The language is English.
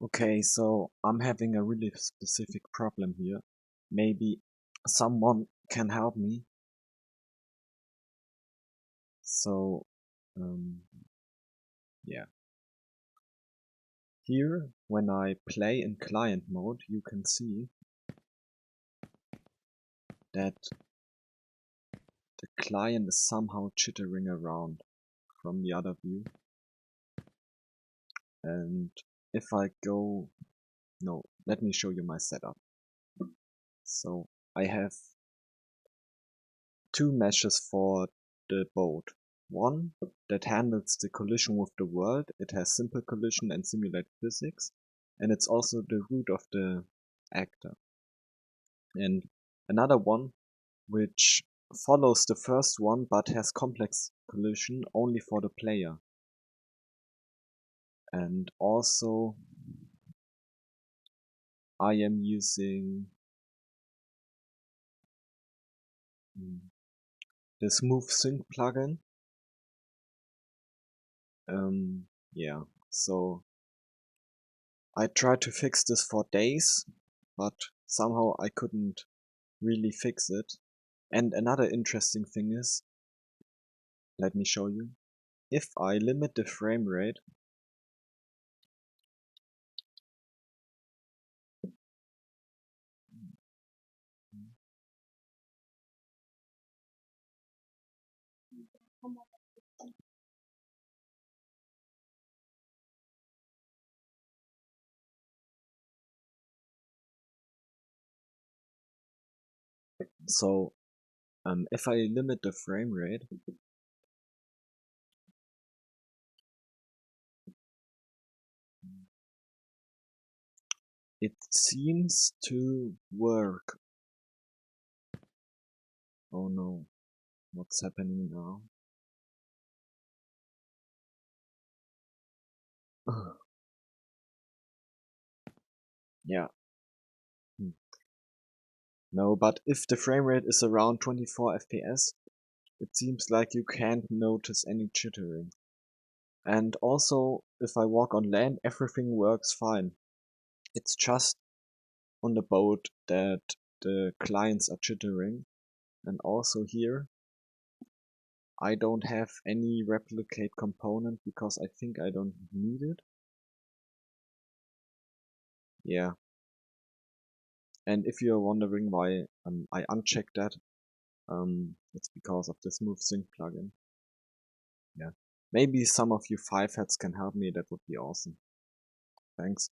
Okay, so I'm having a really specific problem here. Maybe someone can help me. So, um, yeah. Here, when I play in client mode, you can see that the client is somehow jittering around from the other view. And if I go, no, let me show you my setup. So I have two meshes for the boat. One that handles the collision with the world. It has simple collision and simulate physics, and it's also the root of the actor. And another one which follows the first one but has complex collision only for the player. And also I am using the Smooth Sync plugin. Yeah, so I tried to fix this for days, but somehow I couldn't really fix it. And another interesting thing is, let me show you. If I limit the frame rate, so if I limit the frame rate, it seems to work. Oh no, what's happening now? Yeah. Hmm. No, but if the frame rate is around 24 FPS, it seems like you can't notice any jittering. And also, if I walk on land, everything works fine. It's just on the boat that the clients are jittering. And also here, I don't have any replicate component because I think I don't need it. Yeah. And if you're wondering why I unchecked that, it's because of the Smooth Sync plugin. Yeah. Maybe some of you five heads can help me, that would be awesome. Thanks.